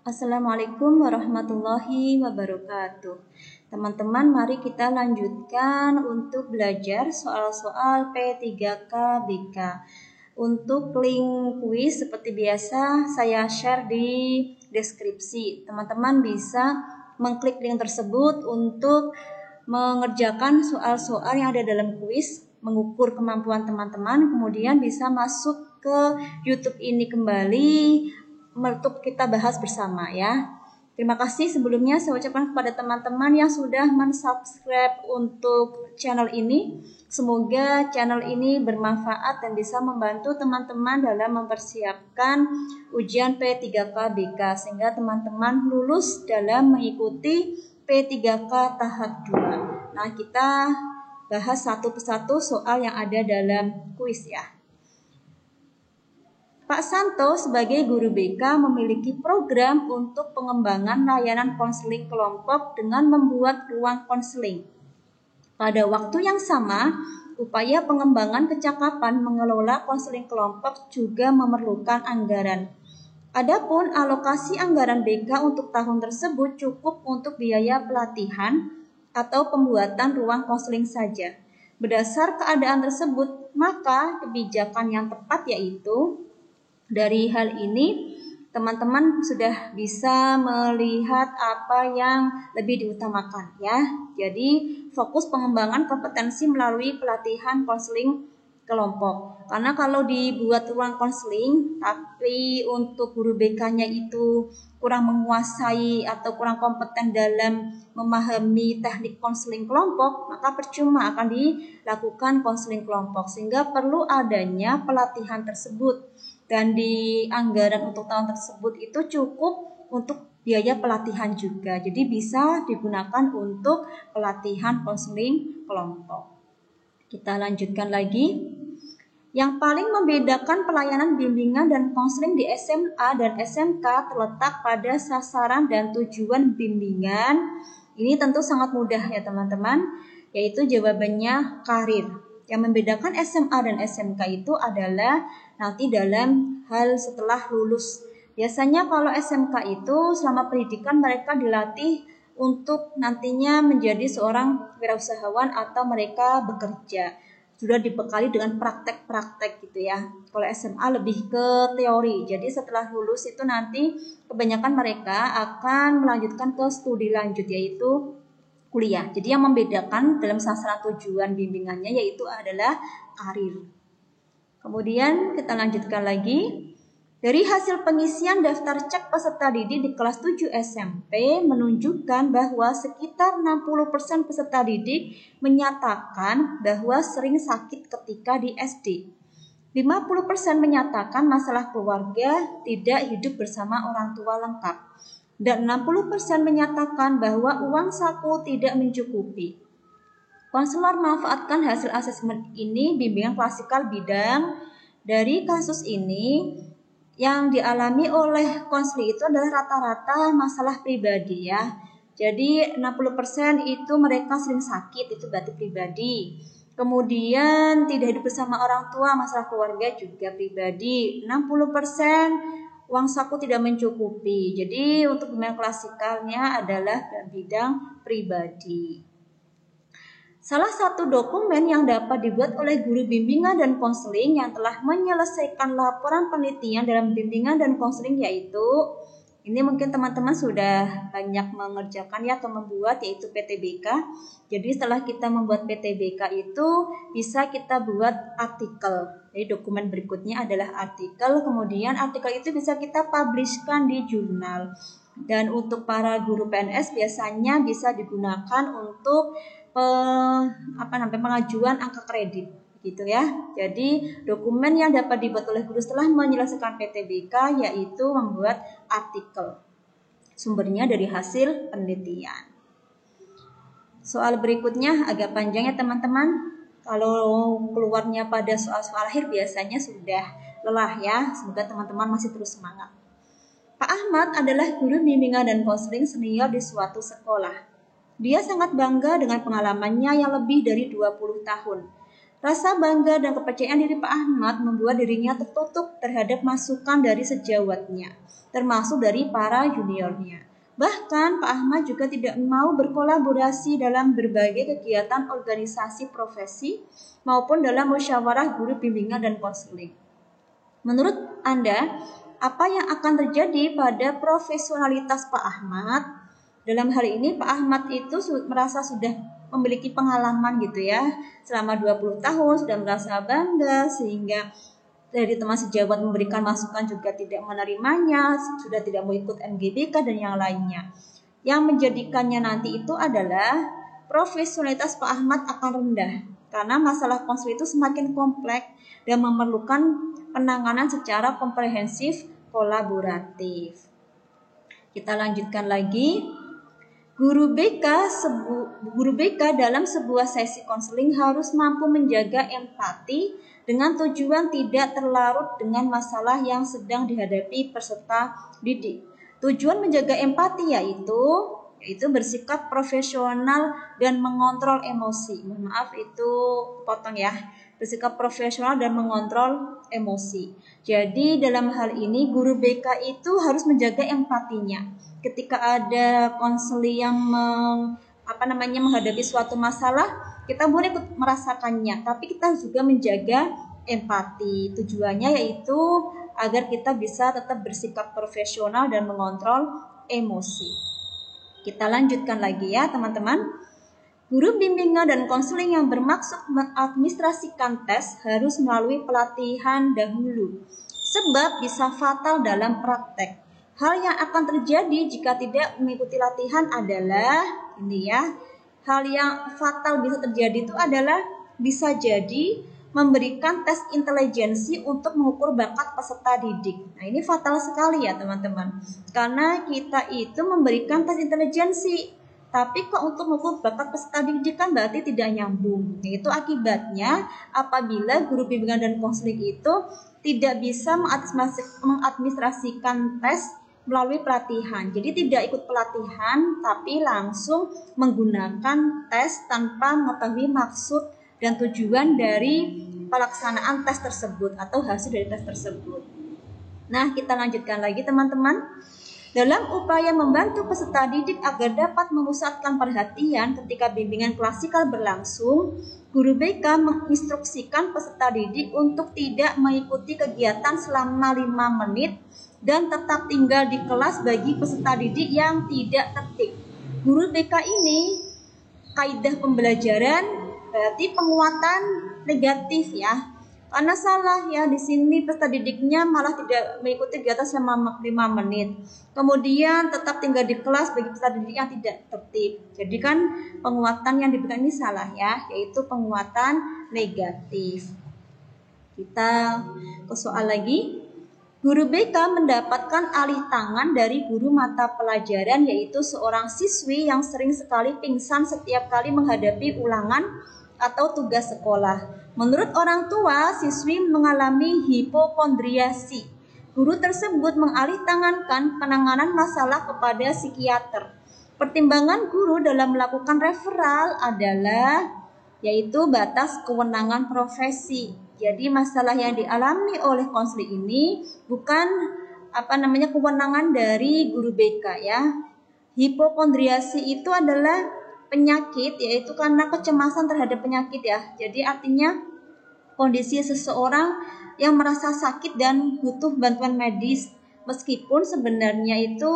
Assalamualaikum warahmatullahi wabarakatuh. Teman-teman, mari kita lanjutkan untuk belajar soal-soal P3K BK. Untuk link kuis seperti biasa saya share di deskripsi. Teman-teman bisa mengklik link tersebut untuk mengerjakan soal-soal yang ada dalam kuis, mengukur kemampuan teman-teman, kemudian bisa masuk ke YouTube ini kembali untuk kita bahas bersama ya. Terima kasih sebelumnya saya ucapkan kepada teman-teman yang sudah mensubscribe untuk channel ini. Semoga channel ini bermanfaat dan bisa membantu teman-teman dalam mempersiapkan ujian P3K BK sehingga teman-teman lulus dalam mengikuti P3K tahap 2. Nah, kita bahas satu persatu soal yang ada dalam kuis ya. Pak Santo sebagai guru BK memiliki program untuk pengembangan layanan konseling kelompok dengan membuat ruang konseling. Pada waktu yang sama, upaya pengembangan kecakapan mengelola konseling kelompok juga memerlukan anggaran. Adapun alokasi anggaran BK untuk tahun tersebut cukup untuk biaya pelatihan atau pembuatan ruang konseling saja. Berdasar keadaan tersebut, maka kebijakan yang tepat yaitu dari hal ini, teman-teman sudah bisa melihat apa yang lebih diutamakan ya. Jadi, fokus pengembangan kompetensi melalui pelatihan konseling kelompok. Karena kalau dibuat ruang konseling, tapi untuk guru BK-nya itu kurang menguasai atau kurang kompeten dalam memahami teknik konseling kelompok, maka percuma akan dilakukan konseling kelompok. Sehingga perlu adanya pelatihan tersebut. Dan di anggaran untuk tahun tersebut itu cukup untuk biaya pelatihan juga. Jadi bisa digunakan untuk pelatihan konseling kelompok. Kita lanjutkan lagi. Yang paling membedakan pelayanan bimbingan dan konseling di SMA dan SMK terletak pada sasaran dan tujuan bimbingan. Ini tentu sangat mudah ya teman-teman, yaitu jawabannya karir. Yang membedakan SMA dan SMK itu adalah nanti dalam hal setelah lulus. Biasanya kalau SMK itu selama pendidikan mereka dilatih untuk nantinya menjadi seorang wirausahawan atau mereka bekerja. Sudah dibekali dengan praktek-praktek gitu ya. Kalau SMA lebih ke teori. Jadi setelah lulus itu nanti kebanyakan mereka akan melanjutkan ke studi lanjut yaitu kuliah. Jadi yang membedakan dalam sasaran tujuan bimbingannya yaitu adalah karir. Kemudian kita lanjutkan lagi. Dari hasil pengisian daftar cek peserta didik di kelas 7 SMP menunjukkan bahwa sekitar 60% peserta didik menyatakan bahwa sering sakit ketika di SD. 50% menyatakan masalah keluarga, tidak hidup bersama orang tua lengkap. Dan 60% menyatakan bahwa uang saku tidak mencukupi. Konselor memanfaatkan hasil asesmen ini bimbingan klasikal bidang. Dari kasus ini yang dialami oleh konseling itu adalah rata-rata masalah pribadi ya. Jadi 60% itu mereka sering sakit, itu berarti pribadi. Kemudian tidak hidup bersama orang tua, masalah keluarga juga pribadi. 60% uang saku tidak mencukupi. Jadi untuk bimbingan klasikalnya adalah bidang pribadi. Salah satu dokumen yang dapat dibuat oleh guru bimbingan dan konseling yang telah menyelesaikan laporan penelitian dalam bimbingan dan konseling yaitu, ini mungkin teman-teman sudah banyak mengerjakan ya atau membuat yaitu PTBK. Jadi setelah kita membuat PTBK itu bisa kita buat artikel. Jadi dokumen berikutnya adalah artikel, kemudian artikel itu bisa kita publishkan di jurnal. Dan untuk para guru PNS biasanya bisa digunakan untuk pengajuan angka kredit gitu ya. Jadi dokumen yang dapat dibuat oleh guru setelah menyelesaikan PTBK yaitu membuat artikel. Sumbernya dari hasil penelitian. Soal berikutnya agak panjang ya teman-teman. Kalau keluarnya pada soal-soal akhir biasanya sudah lelah ya. Semoga teman-teman masih terus semangat. Pak Ahmad adalah guru bimbingan dan konseling senior di suatu sekolah. Dia sangat bangga dengan pengalamannya yang lebih dari 20 tahun. Rasa bangga dan kepercayaan diri Pak Ahmad membuat dirinya tertutup terhadap masukan dari sejawatnya, termasuk dari para juniornya. Bahkan Pak Ahmad juga tidak mau berkolaborasi dalam berbagai kegiatan organisasi profesi maupun dalam musyawarah guru bimbingan dan konseling. Menurut Anda, apa yang akan terjadi pada profesionalitas Pak Ahmad? Dalam hal ini Pak Ahmad itu merasa sudah memiliki pengalaman gitu ya. Selama 20 tahun sudah merasa bangga sehingga dari teman sejawat memberikan masukan juga tidak menerimanya, sudah tidak mau ikut MGBK dan yang lainnya. Yang menjadikannya nanti itu adalah profesionalitas Pak Ahmad akan rendah karena masalah konseling itu semakin kompleks dan memerlukan penanganan secara komprehensif kolaboratif. Kita lanjutkan lagi. Guru BK dalam sebuah sesi konseling harus mampu menjaga empati dengan tujuan tidak terlarut dengan masalah yang sedang dihadapi peserta didik. Tujuan menjaga empati yaitu bersikap profesional dan mengontrol emosi. Mohon maaf itu potong ya. Bersikap profesional dan mengontrol emosi. Jadi dalam hal ini guru BK itu harus menjaga empatinya. Ketika ada konseling yang menghadapi suatu masalah, kita boleh ikut merasakannya, tapi kita juga menjaga empati. Tujuannya yaitu agar kita bisa tetap bersikap profesional dan mengontrol emosi. Kita lanjutkan lagi ya teman-teman. Guru bimbingan dan konseling yang bermaksud mengadministrasikan tes harus melalui pelatihan dahulu, sebab bisa fatal dalam praktek. Hal yang akan terjadi jika tidak mengikuti latihan adalah hal yang fatal bisa terjadi itu adalah bisa jadi memberikan tes intelijensi untuk mengukur bakat peserta didik. Nah, ini fatal sekali ya teman-teman. Karena kita itu memberikan tes intelijensi, tapi kok untuk mengukur bakat peserta didik kan berarti tidak nyambung. Itu akibatnya apabila guru bimbingan dan konseling itu tidak bisa mengadministrasikan tes melalui pelatihan. Jadi tidak ikut pelatihan tapi langsung menggunakan tes tanpa mengetahui maksud dan tujuan dari pelaksanaan tes tersebut atau hasil dari tes tersebut. Nah, kita lanjutkan lagi teman-teman. Dalam upaya membantu peserta didik agar dapat memusatkan perhatian ketika bimbingan klasikal berlangsung, guru BK menginstruksikan peserta didik untuk tidak mengikuti kegiatan selama 5 menit dan tetap tinggal di kelas bagi peserta didik yang tidak tertib. Guru BK ini kaidah pembelajaran berarti penguatan negatif ya. Karena salah ya, di sini peserta didiknya malah tidak mengikuti kegiatan selama 5 menit. Kemudian tetap tinggal di kelas bagi peserta didik yang tidak tertib. Jadi kan penguatan yang diberikan ini salah ya, yaitu penguatan negatif. Kita ke soal lagi. Guru BK mendapatkan alih tangan dari guru mata pelajaran, yaitu seorang siswi yang sering sekali pingsan setiap kali menghadapi ulangan atau tugas sekolah. Menurut orang tua, siswi mengalami hipokondriasi. Guru tersebut mengalihtangankan penanganan masalah kepada psikiater. Pertimbangan guru dalam melakukan referral adalah yaitu batas kewenangan profesi. Jadi masalah yang dialami oleh konseling ini bukan kewenangan dari guru BK ya. Hipokondriasi itu adalah penyakit, yaitu karena kecemasan terhadap penyakit ya. Jadi artinya kondisi seseorang yang merasa sakit dan butuh bantuan medis, meskipun sebenarnya itu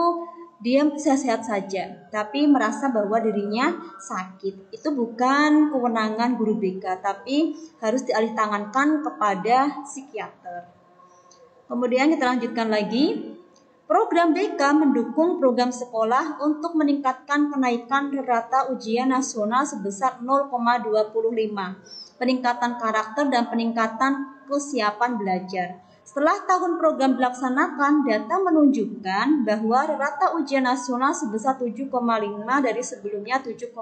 dia sehat-sehat saja, tapi merasa bahwa dirinya sakit. Itu bukan kewenangan guru BK, tapi harus dialihtangankan kepada psikiater. Kemudian kita lanjutkan lagi. Program BK mendukung program sekolah untuk meningkatkan kenaikan rata ujian nasional sebesar 0,25, peningkatan karakter dan peningkatan kesiapan belajar. Setelah tahun program dilaksanakan, data menunjukkan bahwa rata ujian nasional sebesar 7,5 dari sebelumnya 7,0.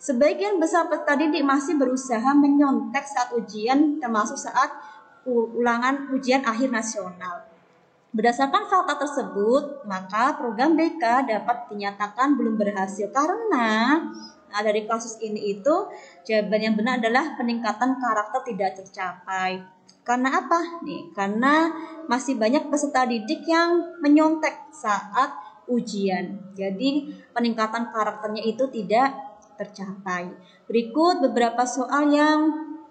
Sebagian besar peserta didik masih berusaha menyontek saat ujian, termasuk saat ulangan ujian akhir nasional. Berdasarkan fakta tersebut, maka program BK dapat dinyatakan belum berhasil karena Nah, dari kasus ini itu jawaban yang benar adalah peningkatan karakter tidak tercapai. Karena apa? Nih, karena masih banyak peserta didik yang menyontek saat ujian. Jadi peningkatan karakternya itu tidak tercapai. Berikut beberapa soal yang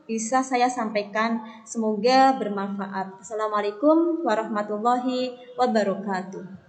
bisa saya sampaikan, semoga bermanfaat. Assalamualaikum warahmatullahi wabarakatuh.